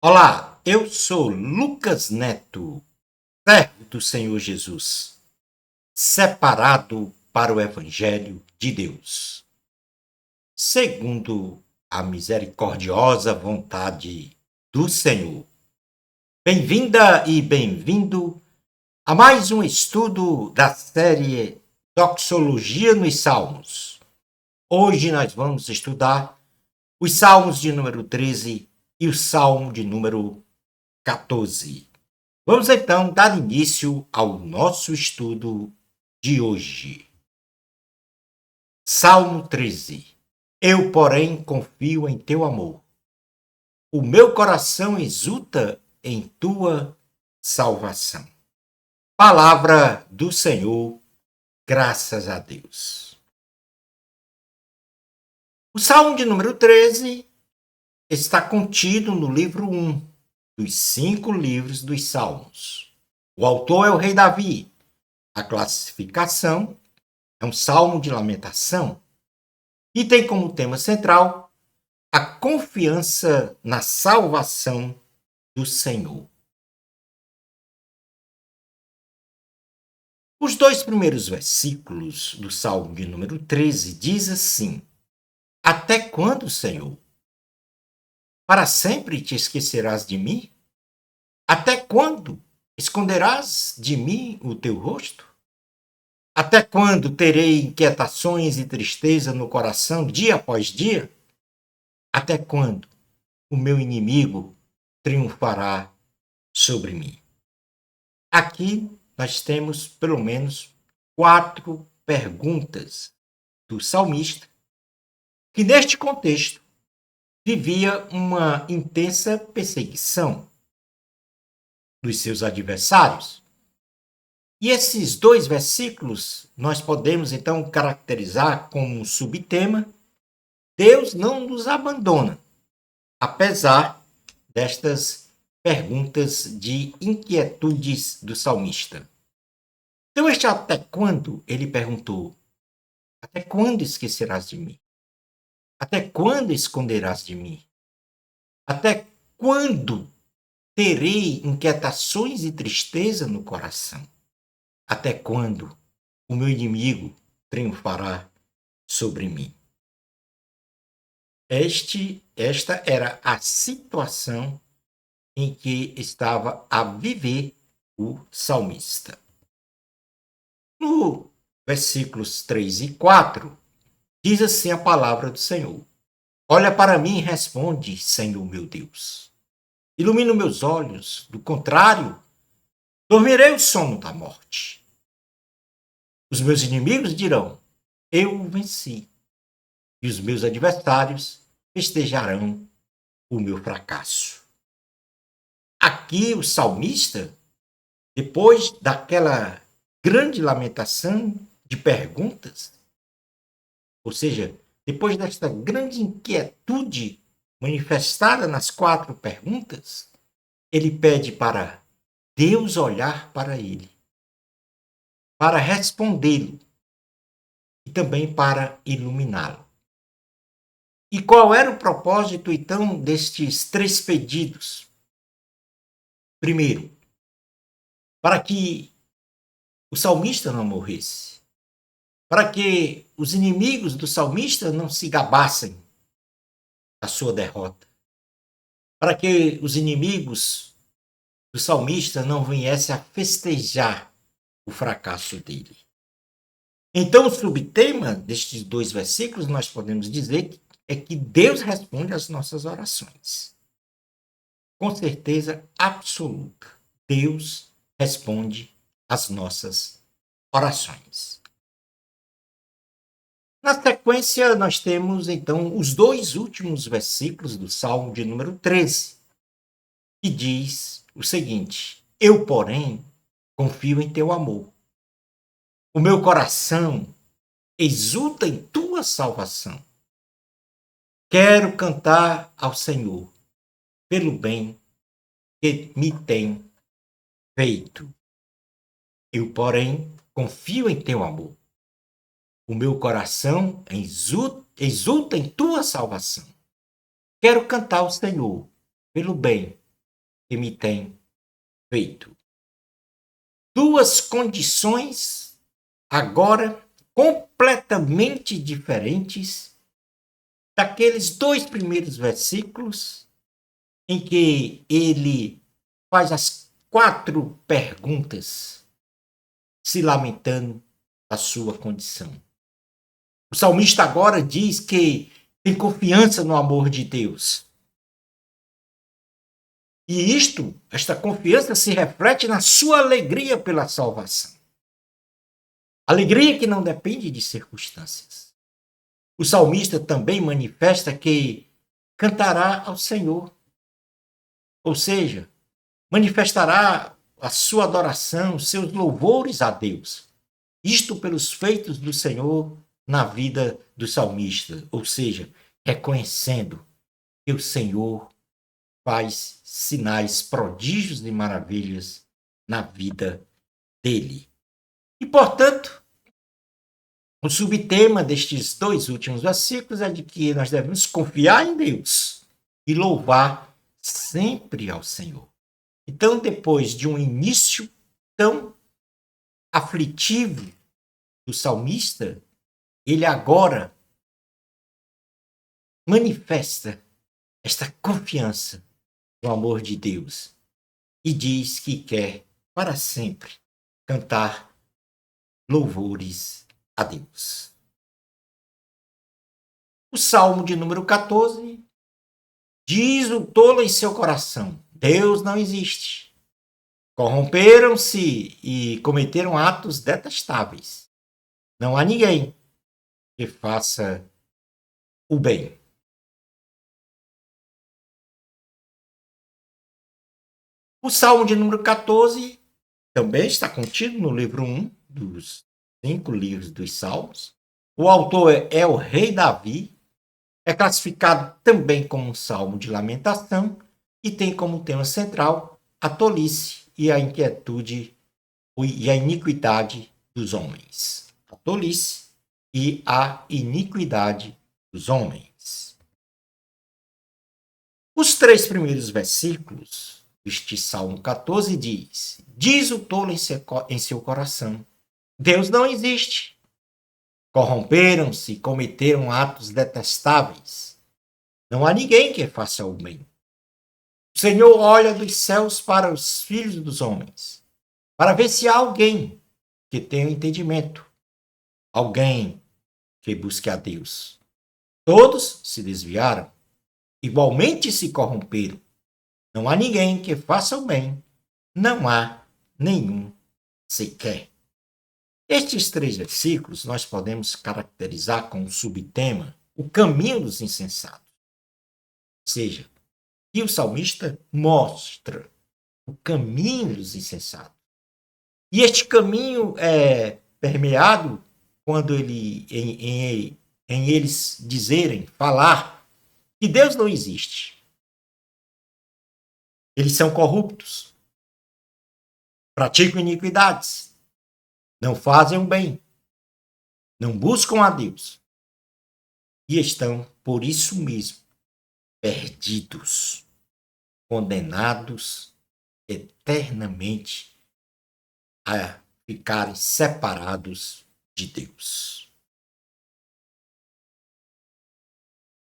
Olá, eu sou Lucas Neto, servo do Senhor Jesus, separado para o Evangelho de Deus, segundo a misericordiosa vontade do Senhor. Bem-vinda e bem-vindo a mais um estudo da série Doxologia nos Salmos. Hoje nós vamos estudar os Salmos de número 13 e o Salmo de número 14. Vamos então dar início ao nosso estudo de hoje. Salmo 13. Eu, porém, confio em teu amor. O meu coração exulta em tua salvação. Palavra do Senhor, graças a Deus. O Salmo de número 13 está contido no livro 1 dos 5 livros dos Salmos. O autor é o rei Davi. A classificação é um salmo de lamentação e tem como tema central a confiança na salvação do Senhor. Os 2 primeiros versículos do salmo de número 13 diz assim: Até quando, Senhor? Para sempre te esquecerás de mim? Até quando esconderás de mim o teu rosto? Até quando terei inquietações e tristeza no coração dia após dia? Até quando o meu inimigo triunfará sobre mim? Aqui nós temos pelo menos 4 perguntas do salmista, que neste contexto vivia uma intensa perseguição dos seus adversários. E esses 2 versículos nós podemos então caracterizar como um subtema: Deus não nos abandona, apesar destas perguntas de inquietudes do salmista. Então, este até quando, ele perguntou: até quando esquecerás de mim? Até quando esconderás de mim? Até quando terei inquietações e tristeza no coração? Até quando o meu inimigo triunfará sobre mim? Esta era a situação em que estava a viver o salmista. No versículos 3 e 4, diz assim a palavra do Senhor: Olha para mim e responde, Senhor meu Deus. Ilumina meus olhos, do contrário, dormirei o sono da morte. Os meus inimigos dirão: Eu o venci. E os meus adversários festejarão o meu fracasso. Aqui o salmista, depois daquela grande lamentação de perguntas, ou seja, depois desta grande inquietude manifestada nas 4 perguntas, ele pede para Deus olhar para ele, para respondê-lo e também para iluminá-lo. E qual era o propósito, então, destes 3 pedidos? Primeiro, para que o salmista não morresse, para que os inimigos do salmista não se gabassem da sua derrota, para que os inimigos do salmista não viessem a festejar o fracasso dele. Então, o subtema destes 2 versículos, nós podemos dizer é que Deus responde às nossas orações. Com certeza absoluta, Deus responde às nossas orações. Na sequência, nós temos, então, os 2 últimos versículos do Salmo de número 13, que diz o seguinte: Eu, porém, confio em teu amor. O meu coração exulta em tua salvação. Quero cantar ao Senhor pelo bem que me tem feito. Eu, porém, confio em teu amor. O meu coração exulta em tua salvação. Quero cantar ao Senhor pelo bem que me tem feito. Duas condições agora completamente diferentes daqueles 2 primeiros versículos em que ele faz as 4 perguntas se lamentando da sua condição. O salmista agora diz que tem confiança no amor de Deus. E esta confiança se reflete na sua alegria pela salvação. Alegria que não depende de circunstâncias. O salmista também manifesta que cantará ao Senhor. Ou seja, manifestará a sua adoração, seus louvores a Deus. Isto pelos feitos do Senhor na vida do salmista. Ou seja, reconhecendo que o Senhor faz sinais, prodígios e maravilhas na vida dele. E, portanto, o subtema destes 2 últimos versículos é de que nós devemos confiar em Deus e louvar sempre ao Senhor. Então, depois de um início tão aflitivo do salmista, ele agora manifesta esta confiança no amor de Deus e diz que quer para sempre cantar louvores a Deus. O Salmo de número 14 diz o tolo em seu coração: Deus não existe. Corromperam-se e cometeram atos detestáveis. Não há ninguém que faça o bem. O Salmo de número 14 também está contido no livro 1 dos 5 livros dos Salmos. O autor é o rei Davi, é classificado também como um salmo de lamentação e tem como tema central a tolice e a inquietude e a iniquidade dos homens. A tolice e a iniquidade dos homens. Os 3 primeiros versículos deste Salmo 14 diz o tolo em seu coração: Deus não existe. Corromperam-se e cometeram atos detestáveis. Não há ninguém que faça o bem. O Senhor olha dos céus para os filhos dos homens, para ver se há alguém que tenha entendimento, alguém que busque a Deus. Todos se desviaram, igualmente se corromperam. Não há ninguém que faça o bem, não há nenhum sequer. Estes 3 versículos nós podemos caracterizar com o subtema o caminho dos insensatos. Ou seja, que o salmista mostra o caminho dos insensatos. E este caminho é permeado quando em eles falar que Deus não existe. Eles são corruptos, praticam iniquidades, não fazem o bem, não buscam a Deus e estão, por isso mesmo, perdidos, condenados eternamente a ficarem separados de Deus.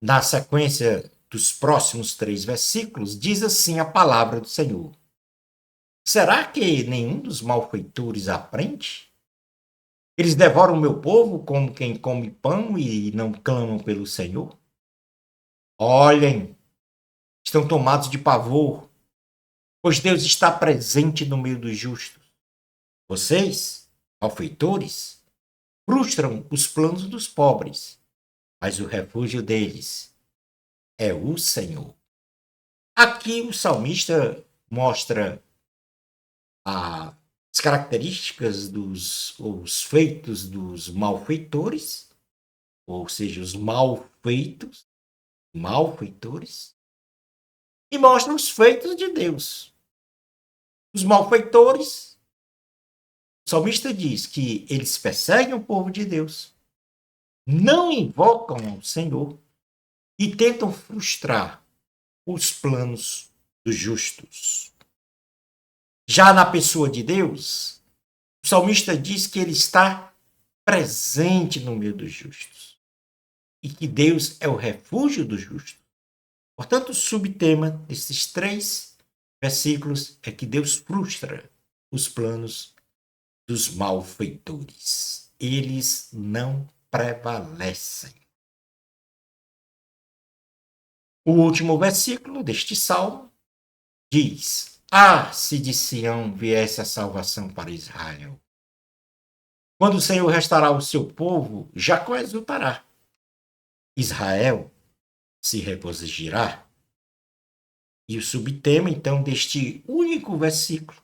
Na sequência dos próximos 3 versículos, diz assim a palavra do Senhor: Será que nenhum dos malfeitores aprende? Eles devoram o meu povo como quem come pão e não clamam pelo Senhor? Olhem, estão tomados de pavor, pois Deus está presente no meio dos justos. Vocês, malfeitores, frustram os planos dos pobres, mas o refúgio deles é o Senhor. Aqui o salmista mostra as características os feitos dos malfeitores, ou seja, os malfeitos, malfeitores, e mostra os feitos de Deus. Os malfeitores, o salmista diz que eles perseguem o povo de Deus, não invocam ao Senhor e tentam frustrar os planos dos justos. Já na pessoa de Deus, o salmista diz que ele está presente no meio dos justos e que Deus é o refúgio dos justos. Portanto, o subtema desses 3 versículos é que Deus frustra os planos dos malfeitores. Eles não prevalecem. O último versículo deste salmo diz: Ah, se de Sião viesse a salvação para Israel! Quando o Senhor restaurar o seu povo, Jacó exultará. Israel se regozijará. E o subtema, então, deste único versículo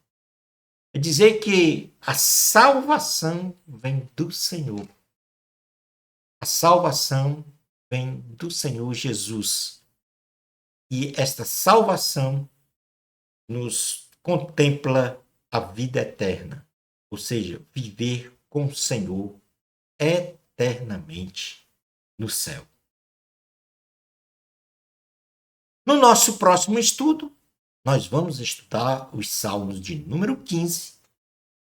é dizer que a salvação vem do Senhor. A salvação vem do Senhor Jesus. E esta salvação nos contempla a vida eterna, ou seja, viver com o Senhor eternamente no céu. No nosso próximo estudo, nós vamos estudar os salmos de número 15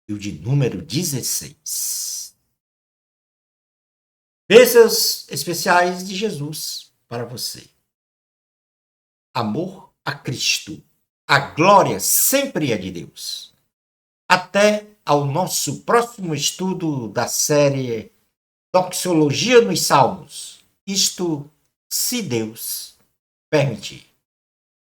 e o de número 16. Bênçãos especiais de Jesus para você. Amor a Cristo. A glória sempre é de Deus. Até ao nosso próximo estudo da série Doxologia nos Salmos. Isto, se Deus permitir.